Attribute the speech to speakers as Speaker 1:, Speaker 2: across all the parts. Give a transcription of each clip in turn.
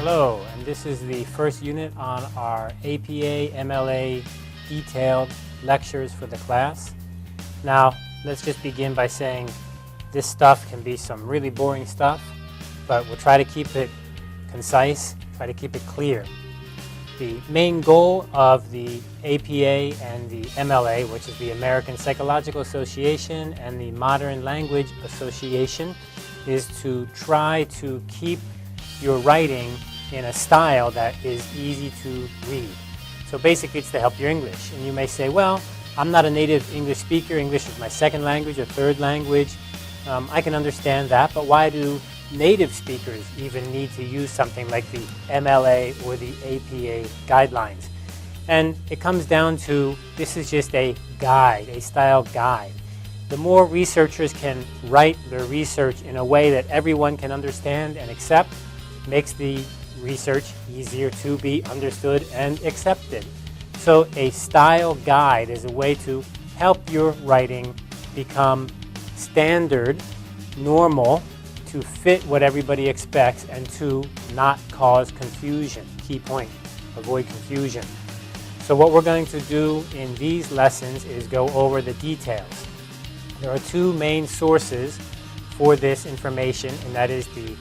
Speaker 1: Hello, and this is the first unit on our APA MLA detailed lectures for the class. Now, let's just begin by saying this stuff can be some really boring stuff, but we'll try to keep it concise, try to keep it clear. The main goal of the APA and the MLA, which is the American Psychological Association and the Modern Language Association, is to try to keep your writing in a style that is easy to read. So basically it's to help your English. And you may say, well, I'm not a native English speaker. English is my second language or third language. I can understand that, but why do native speakers even need to use something like the MLA or the APA guidelines? And it comes down to, this is just a guide, a style guide. The more researchers can write their research in a way that everyone can understand and accept, makes the research easier to be understood and accepted. So a style guide is a way to help your writing become standard, normal, to fit what everybody expects, and to not cause confusion. Key point, avoid confusion. So what we're going to do in these lessons is go over the details. There are two main sources for this information, and that is the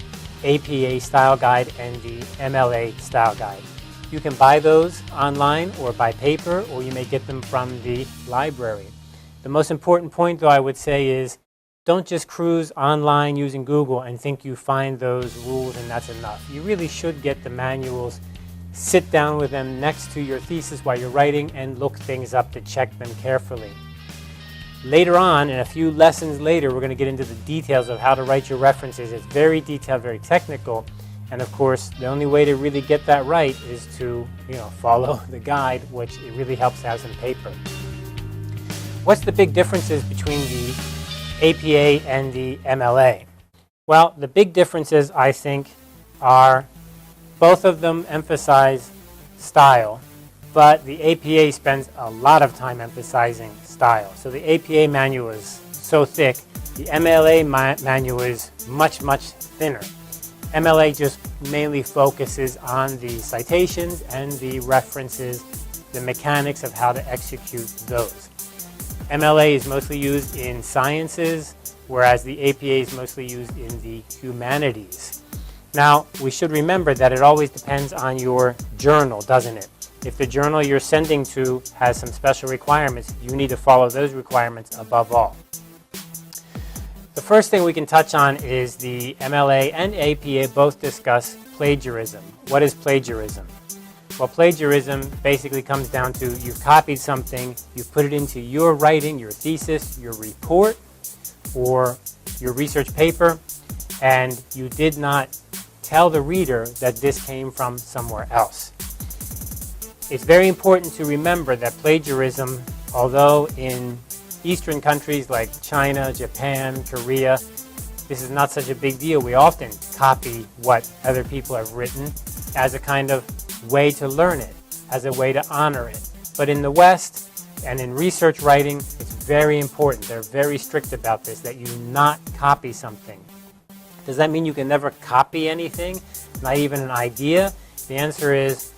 Speaker 1: APA style guide and the MLA style guide. You can buy those online or by paper, or you may get them from the library. The most important point, though, I would say is don't just cruise online using Google and think you find those rules and that's enough. You really should get the manuals, sit down with them next to your thesis while you're writing, and look things up to check them carefully. Later on, in a few lessons later, we're going to get into the details of how to write your references. It's very detailed, very technical, and of course, the only way to really get that right is to, follow the guide, which it really helps to have some paper. What's the big differences between the APA and the MLA? Well, the big differences, I think, are both of them emphasize style, but the APA spends a lot of time emphasizing style. So the APA manual is so thick, the MLA manual is much, much thinner. MLA just mainly focuses on the citations and the references, the mechanics of how to execute those. MLA is mostly used in sciences, whereas the APA is mostly used in the humanities. Now, we should remember that it always depends on your journal, doesn't it? If the journal you're sending to has some special requirements, you need to follow those requirements above all. The first thing we can touch on is the MLA and APA both discuss plagiarism. What is plagiarism? Well, plagiarism basically comes down to you've copied something, you've put it into your writing, your thesis, your report, or your research paper, and you did not tell the reader that this came from somewhere else. It's very important to remember that plagiarism, although in Eastern countries like China, Japan, Korea, this is not such a big deal. We often copy what other people have written as a kind of way to learn it, as a way to honor it. But in the West and in research writing, it's very important. They're very strict about this, that you not copy something. Does that mean you can never copy anything, not even an idea? The answer is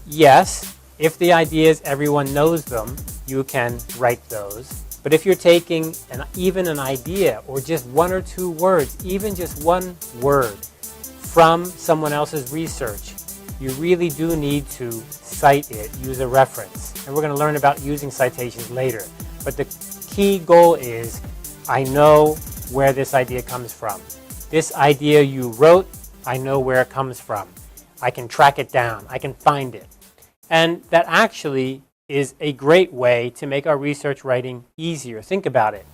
Speaker 1: yes. If the ideas, everyone knows them, you can write those. But if you're taking even an idea or just one or two words, even just one word from someone else's research, you really do need to cite it, use a reference. And we're going to learn about using citations later. But the key goal is, I know where this idea comes from. This idea you wrote, I know where it comes from. I can track it down. I can find it. And that actually is a great way to make our research writing easier. Think about it.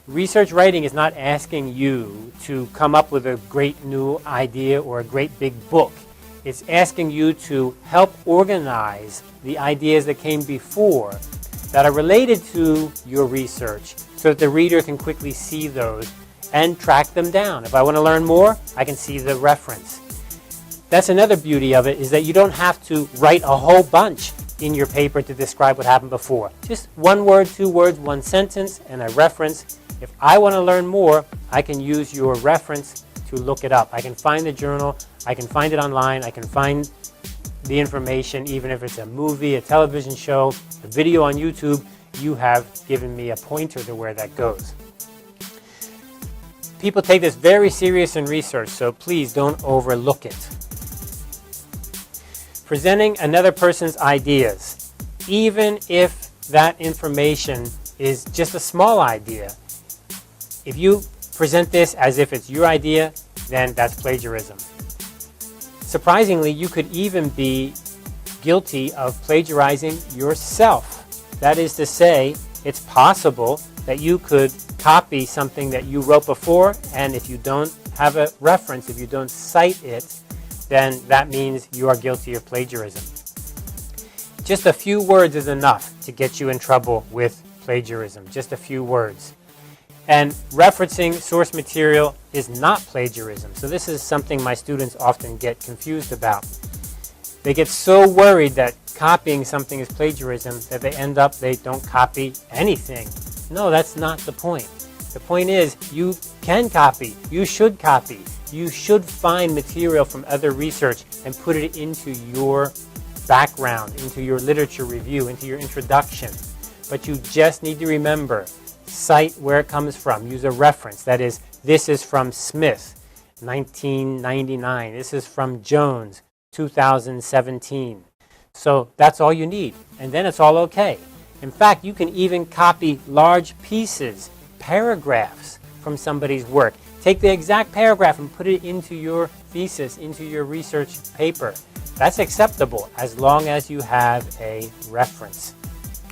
Speaker 1: Research writing is not asking you to come up with a great new idea or a great big book. It's asking you to help organize the ideas that came before that are related to your research so that the reader can quickly see those and track them down. If I want to learn more, I can see the reference. That's another beauty of it, is that you don't have to write a whole bunch in your paper to describe what happened before. Just one word, two words, one sentence, and a reference. If I want to learn more, I can use your reference to look it up. I can find the journal, I can find it online. I can find the information, even if it's a movie, a television show, a video on YouTube. You have given me a pointer to where that goes. People take this very serious in research, so please don't overlook it. Presenting another person's ideas, even if that information is just a small idea. If you present this as if it's your idea, then that's plagiarism. Surprisingly, you could even be guilty of plagiarizing yourself. That is to say, it's possible that you could copy something that you wrote before, and if you don't have a reference, if you don't cite it, then that means you are guilty of plagiarism. Just a few words is enough to get you in trouble with plagiarism, just a few words. And referencing source material is not plagiarism. So this is something my students often get confused about. They get so worried that copying something is plagiarism that they don't copy anything. No, that's not the point. The point is you can copy, you should copy. You should find material from other research and put it into your background, into your literature review, into your introduction. But you just need to remember, cite where it comes from. Use a reference. That is, this is from Smith, 1999. This is from Jones, 2017. So that's all you need. And then it's all okay. In fact, you can even copy large pieces, paragraphs from somebody's work. Take the exact paragraph and put it into your thesis, into your research paper. That's acceptable as long as you have a reference.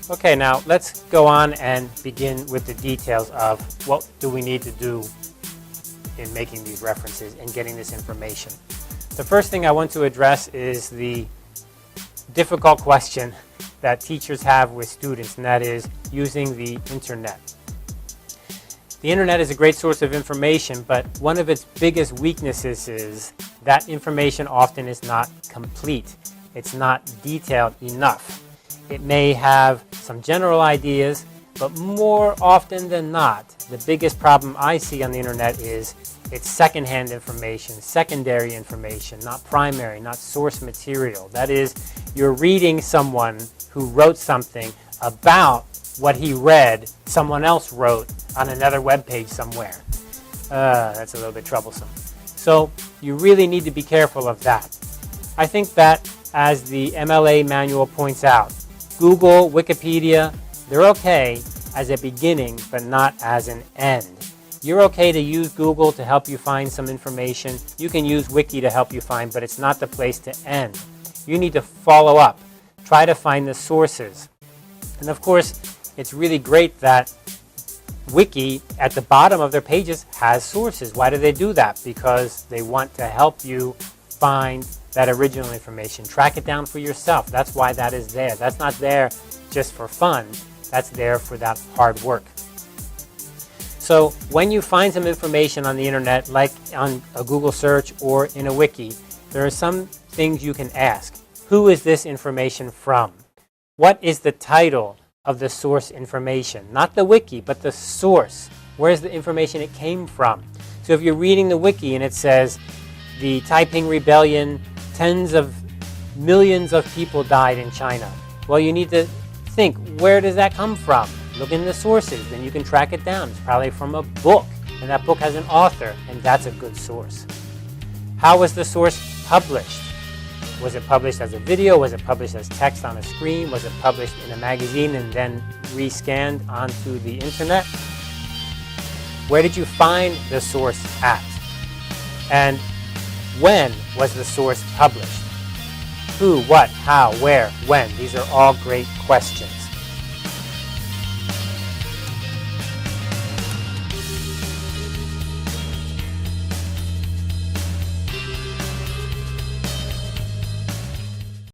Speaker 1: Okay, now let's go on and begin with the details of what do we need to do in making these references and getting this information. The first thing I want to address is the difficult question that teachers have with students, and that is using the internet. The internet is a great source of information, but one of its biggest weaknesses is that information often is not complete. It's not detailed enough. It may have some general ideas, but more often than not, the biggest problem I see on the internet is it's secondhand information, secondary information, not primary, not source material. That is, you're reading someone who wrote something about what he read someone else wrote on another web page somewhere. That's a little bit troublesome. So you really need to be careful of that. I think that, as the MLA manual points out, Google, Wikipedia, they're okay as a beginning, but not as an end. You're okay to use Google to help you find some information. You can use Wiki to help you find, but it's not the place to end. You need to follow up. Try to find the sources. And of course, it's really great that Wiki, at the bottom of their pages, has sources. Why do they do that? Because they want to help you find that original information. Track it down for yourself. That's why that is there. That's not there just for fun. That's there for that hard work. So when you find some information on the internet, like on a Google search or in a wiki, there are some things you can ask. Who is this information from? What is the title of the source information? Not the wiki, but the source. Where's the information it came from? So if you're reading the wiki and it says, the Taiping Rebellion, tens of millions of people died in China. Well, you need to think, where does that come from? Look in the sources, then you can track it down. It's probably from a book, and that book has an author, and that's a good source. How was the source published? Was it published as a video? Was it published as text on a screen? Was it published in a magazine and then rescanned onto the internet? Where did you find the source at? And when was the source published? Who, what, how, where, when? These are all great questions.